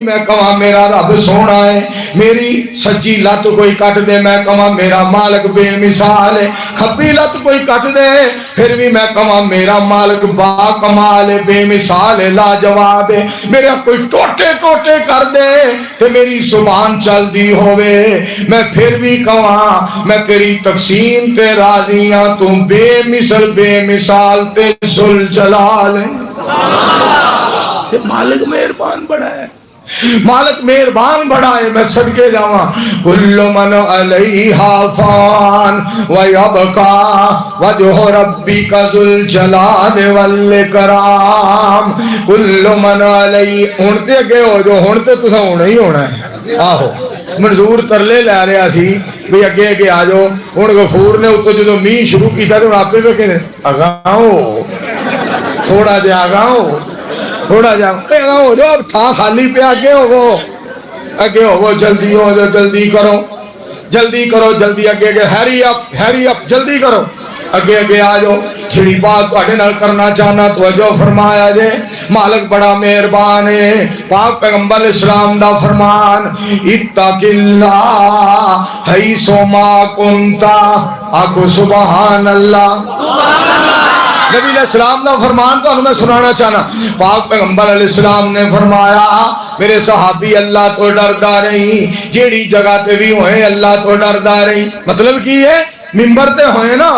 میں کہاں میرا رب سونا ہے، میری سجی لت کوئی کٹ دے میں کہاں میرا مالک بے مثال ہے، کھبی لت کوئی کٹ دے پھر بھی میں کہاں میرا مالک با کمال ہے، بے مثال ہے، لاجواب ہے، میرا کوئی ٹوٹے ٹوٹے کر دے کہ میری زبان چل دی ہوئے میں پھر بھی کہاں میں تیری تقسیم تے راضی ہاں، تو بے مثل بے مثال تے ذوالجلال ہے۔ مالک مہربان بڑا ہے، مالک مہربان بڑا ہے، میں صدقے جاواں کل من علیہا فان ویبقا وجہ ربک ذو الجلال والاکرام۔ کل من علیہ ہن تے اگے ہو جو ہن تے تساں ہونا ہی ہونا ہے، آہو منظور ترلے لے رہا سی بھی اگے اگے آ جاؤ، ہن غفور نے اتو جدو مین شروع کیتا تو آپ پہ کہ اگاؤ تھوڑا جا اگاؤ تھوڑا جا ہو جو اب تھا خالی پہ اگے ہوگو جلدی ہو جو جلدی کرو جلدی اگے ہیری اپ جلدی کرو اگے آ جاؤ۔ جڑی بات تواڈے نال کرنا چاہنا توجہ فرمایا جے، مالک بڑا مہربان ہے، پاک پیغمبر اسلام دا فرمان اتق اللہ حیث ما کنت، آکھو سبحان اللہ۔ نبی علیہ السلام دا فرمان تو میں سنانا چاہنا، پاک پیغمبر علیہ السلام نے فرمایا میرے صحابی اللہ تو ڈردا رہی، جیڑی جگہ تے بھی ہوئے اللہ تو ڈردا رہی۔ مطلب کی ہے ممبر تے ہوئے نا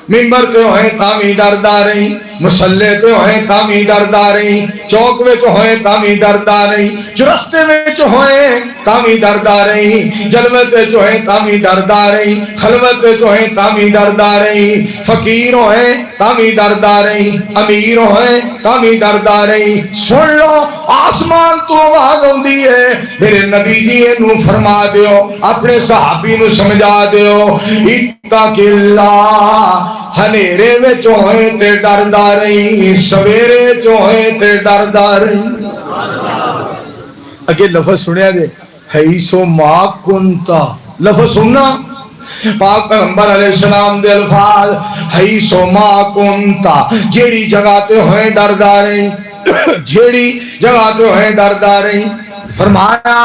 ممبر تے ہوئے تامی ڈردا رہی، مسلے تے ہوئے تامی ڈردا رہی، چوک وچ ہوئے تامی ڈردا رہی، چرستے وچ ہوئے تامی ڈردا رہی، جلوت وچ ہوئے تامی ڈردا رہی، خلوت وچ ہوئے تامی ڈردا رہی، فقیر ہوئے تامی ڈردا رہی، امیر ہوئے تامی ڈردا رہی۔ سن لو آسمان تو آواز ہوندی ہے، میرے نبی جی نو فرما دیو، اپنے صحابی نو سمجھا دیو اتق اللہ، ہنیرے میں چوہے تے ڈردا رہی، سویرے چوہے تے ڈردا رہی۔ اگے لفظ سنیا جے حیثو ما کنتا، لفظ سننا پاک پیغمبر علیہ السلام دے الفاظ حیثو ما کنتا، جیڑی جگہ تے ہوئے ڈردا رہی، جیڑی جگہ تے ہوئے ڈردا رہی۔ فرمایا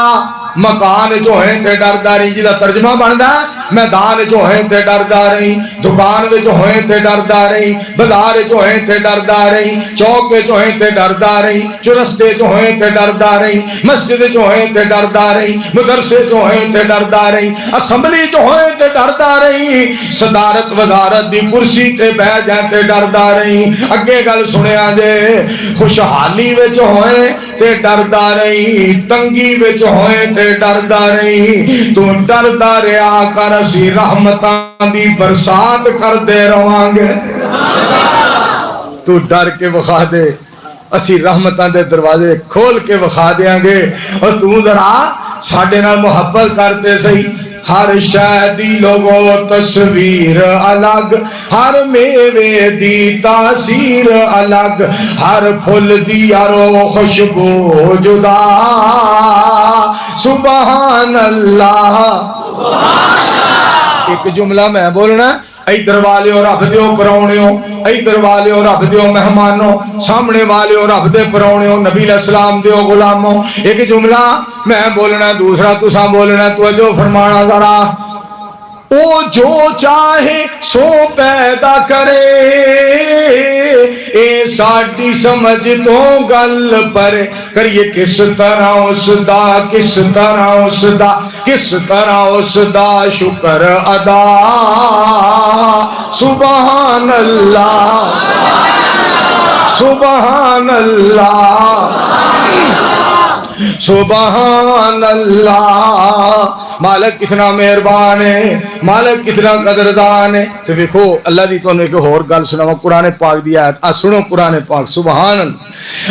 مکان جو ہیں تے ڈردا رہی، جدا ترجمہ بندا میدان جو ہیں تے ڈردا رہی، دکان جو ہیں تے ڈردا رہی، بازار جو ہیں تے ڈردا رہی، چوک جو ہیں تے ڈردا رہی، چرستے جو ہیں تے ڈردا رہی، مسجد جو ہیں تے ڈردا رہی، مدرسے جو ہیں تے ڈردا رہی، اسمبلی جو ہیں تے ڈردا رہی، صدارت وزارت دی کرسی تے بیٹھ جائیں تے ڈردا رہی۔ اگے گل سنیا جے خوشحالی وچ ہوئے تے ڈردا رہی، تنگی وچ ہوئے تے ڈردا رہی، تو ڈردا رہا کر اسی رحمتاں دی برسات کر دے رواں گے۔ تو ڈر کے وخا دے، اسی رحمتاں دے دروازے کھول کے وخا دیاں گے، اور تو ذرا ساڈے نال محبت کرتے سہی۔ ہر شادی لوگو تصویر الگ، ہر میوے دی تاثیر الگ، ہر پھل دی یارو خوشبو جدا، سبحان اللہ۔ ایک جملہ میں بولنا، ادھر والے اور رب دیو پراؤنیو، ادھر والے اور رب دیو مہمانوں، سامنے والے اور رب دے پراؤنیو، نبی علیہ السلام دیو غلاموں۔ ایک جملہ میں بولنا، دوسرا تساں بولنا، توجہ فرمانا ذرا۔ او جو چاہے سو پیدا کرے، اے ساڈی سمجھ تو گل پر کریے کس طرح اس دا، کس طرح اس دا، کس طرح اس دا شکر ادا، سبحان اللہ سبحان اللہ سبحان اللہ۔ مالک کتنا مہربان ہے، مالک کتنا قدردان ہے۔ تو دیکھو اللہ دی تو ایک اور گل سناواں، قرآن پاک دی آیت سنو، قرآن پاک سبحان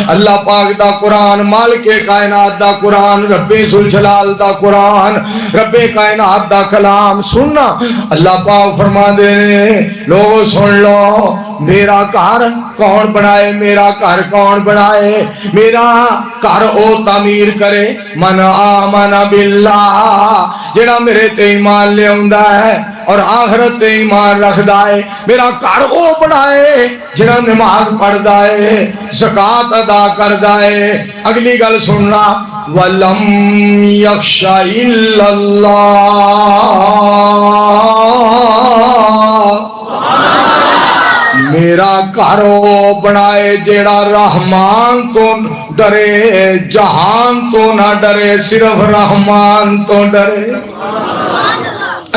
اللہ پاک دا قرآن، مالک کائنات دا قرآن، رب ذوالجلال دا قرآن، رب کائنات دا کلام سننا۔ اللہ پاک فرما دے لوگو سن لو، میرا گھر کون بنائے؟ میرا گھر کون بنائے؟ میرا گھر او تعمیر کرے من آمن باللہ، جڑا میرے تے ایمان لے آندا ہے اور آخرت تے ایمان رکھدا ہے۔ میرا گھر او بنائے جڑا نماز پڑھدا ہے، زکات ادا کردا ہے۔ اگلی گل سننا، وَلَمْ يَخْشَ إِلَّا اللَّهَ، میرا گھر وہ بنائے جیڑا رحمان تو ڈرے، جہان تو نہ ڈرے، صرف رحمان تو ڈرے۔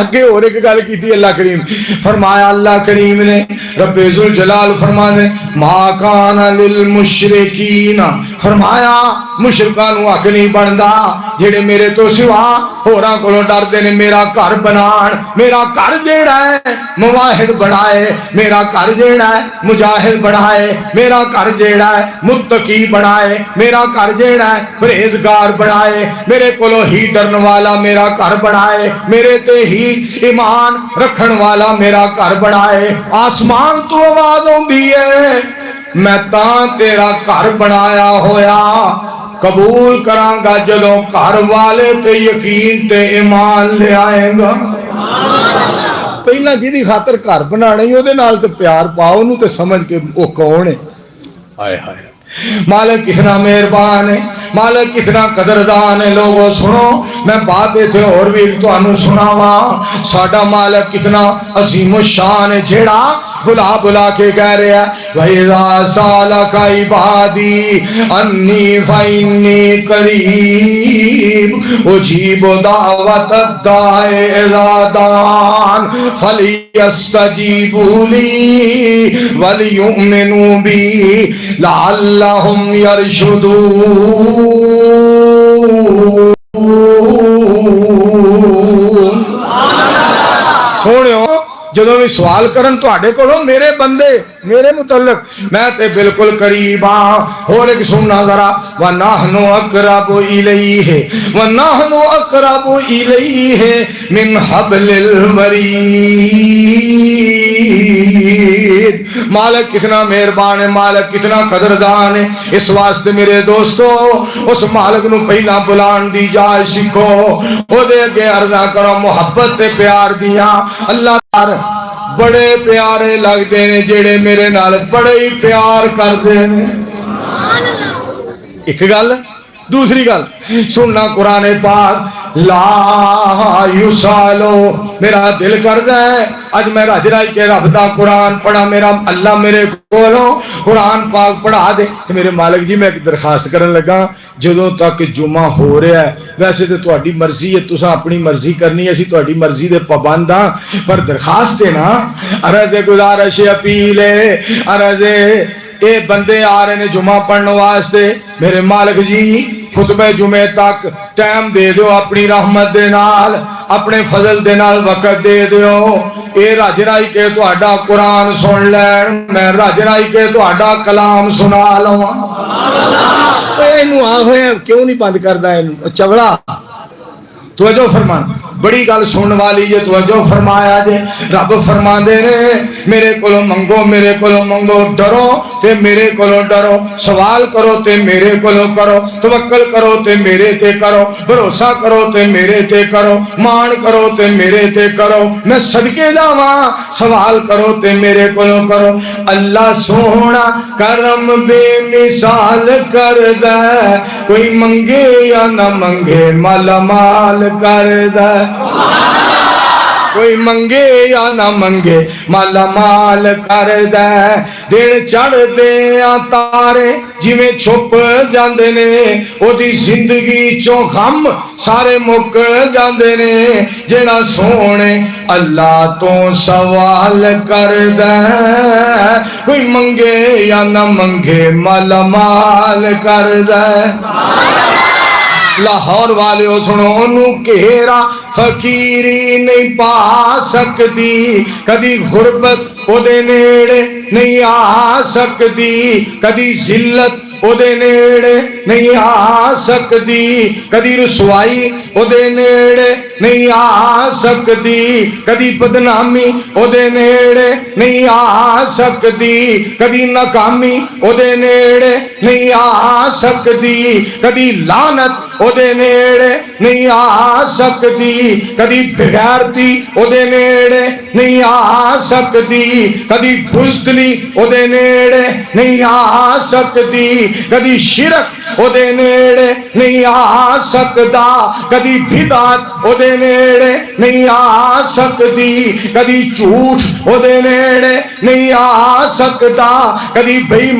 اگے اور ایک گل کی تھی اللہ کریم، فرمایا اللہ کریم نے رب ذوالجلال فرمانے ما کان للمشرکین، فرمایا مشرکاں نو حق نہیں بندا جڑے میرے تو سوا ہوراں کولوں ڈردے نے میرا گھر بنان۔ میرا گھر جیڑا ہے مواحد بنائے، میرا گھر جیڑا ہے مجاہد بنائے، میرا گھر جیڑا ہے متقی بنائے، میرا گھر جیڑا ہے پرہیزگار بنائے، میرے کولوں ہی ڈرن والا میرا گھر بنائے، میرے تے ہی ایمان رکھن والا میرا گھر بنائے۔ آسمان تو آواز ہوندی ہے میں تاں تیرا گھر بنایا ہویا، قبول کراں گا جدوں گھر والے تے یقین تے ایمان لے آئے گا۔ پہلا جیدی خاطر گھر بنانا ہی وہ نال تے پیار پاؤ، انہوں تے سمجھ کے وہ کون ہے۔ آئے ہائے مالک کتنا مہربان ہے، مالک کتنا قدردان ہے۔ لوگوں سنو میں بات تھے اور بھی تو انہوں سناواں، ساڈا مالک کتنا عظیم الشان ہے، جیڑا بلا بلا کے کہہ رہے ہیں وَإِذَا سَأَلَكَ عِبَادِي أَنِّي فَإِنِّي قَرِيبٌ أُجِيبُ دَعْوَةَ الدَّاعِ إِذَا دَعَانِ فَلْيَسْتَجِيبُوا لِي وَلْيُؤْمِنُوا بِي لَعَلَّهُمْ يَرْشُدُونَ۔ سوڑیو جدو بھی سوال کرن تو آڑے کو میرے بندے میرے متعلق میں تے بالکل قریب ہاں۔ اور ایک سننا ذرا وَنَحْنُ أَقْرَبُ إِلَيْهِ وَنَحْنُ أَقْرَبُ إِلَيْهِ مِنْ حَبْلِ الْوَرِيدِ۔ مالک کتنا مہربان ہے، مالک کتنا قدردان ہے۔ اس واسطے میرے دوستو اس مالک نو پہلا بلان دی جائے سکھو، او دے اگے عرضاں کرو محبت تے پیار دیاں۔ اللہ بڑے پیارے لگ دینے جیڑے میرے نال بڑے ہی پیار کر دینے۔ ایک گل دوسری گل سننا قرآن پاک لا یسالو، میرا دل کردا ہے اج میں رج رائی کے رب دا قرآن پڑھا، میرا اللہ میرے کولوں قرآن پاک پڑھا دے۔ میرے مالک جی میں ایک درخواست کرن لگا، جدوں تک جمعہ ہو رہا ہے ویسے تو تہاڈی مرضی ہے، تساں اپنی مرضی کرنی ہے، اسی تہاڈی مرضی دے پابند ہاں، پر درخواست ہے نا، عرض گزارش اپیل ہے، عرض اے بندے آ رہے نے جمعہ پڑھنے واسطے، میرے مالک جی خطبہ جمعے تک ٹائم دے دیو، اپنی رحمت دے نال اپنے فضل دے نال وقت دے دیو۔ اے رج رائی کے تہاڈا قرآن سن لین، میں رج رائی کے تہاڈا کلام سنا لواں۔ اینو آوے کیوں نہیں بند کردا اینو چوڑا؟ توجہ فرمان، بڑی گل سنن والی جے توجہ فرمایا جے۔ رب فرماندے نے میرے کولوں منگو، میرے کولوں منگو، ڈرو تے میرے کولوں ڈرو، سوال کرو تے میرے کولوں کرو، توکل کرو تے میرے تے کرو، بھروسہ کرو تے میرے تے کرو، مان کرو تے میرے تے کرو، میں صدقے جاواں، سوال کرو تے میرے کولوں کرو۔ اللہ سونا کرم بے مثال کردا ہے، کوئی منگے یا نہ منگے مالا مال کردا ہے، کوئی منگے یا نہ منگے مالا مال کردا ہے۔ دن چڑھ دے تارے جویں چھپ جاندے نے، او دی زندگی چوں غم سارے مک جاندے نے۔ جڑا سونے اللہ تو سوال کردا ہے، کوئی منگے یا نہ منگے مالا مال کردا ہے۔ لاہور والے ہو سنو، انہوں گھیرا فقیری نہیں پا سکتی، کدی غربت او دے نیڑے نہیں آ سکتی، کدی ذلت ਉਹਦੇ ਨੇੜੇ ਨਹੀਂ ਆ ਸਕਦੀ, ਕਦੀ ਰਸਵਾਈ ਉਹਦੇ ਨੇੜੇ ਨਹੀਂ ਆ ਸਕਦੀ, ਕਦੀ ਬਦਨਾਮੀ ਉਹਦੇ ਨੇੜੇ ਨਹੀਂ ਆ ਸਕਦੀ, ਕਦੀ ਨਾਕਾਮੀ ਉਹਦੇ ਨੇੜੇ ਨਹੀਂ ਆ ਸਕਦੀ, ਕਦੀ ਲਾਨਤ ਉਹਦੇ ਨੇੜੇ ਨਹੀਂ ਆ ਸਕਦੀ, ਕਦੀ ਬੇਗੈਰਤੀ ਉਹਦੇ ਨੇੜੇ ਨਹੀਂ ਆ ਸਕਦੀ, ਕਦੀ ਬੁਜ਼ਦਲੀ ਉਹਦੇ ਨੇੜੇ ਨਹੀਂ ਆ ਸਕਦੀ, ਕਦੀ ਸ਼ਿਰਕ ਉਹਦੇ ਨੇੜੇ ਨਹੀਂ ਆ ਸਕਦਾ, ਕਦੀ ਬਿਦਾਤ ਉਹਦੇ ਨੇੜੇ ਨਹੀਂ ਆ ਸਕਦੀ, ਕਦੀ ਝੂਠ ਉਹਦੇ ਨੇੜੇ ਨਹੀਂ ਆ ਸਕਦਾ, ਕਦੀ ਬੇਈਮਾਨੀ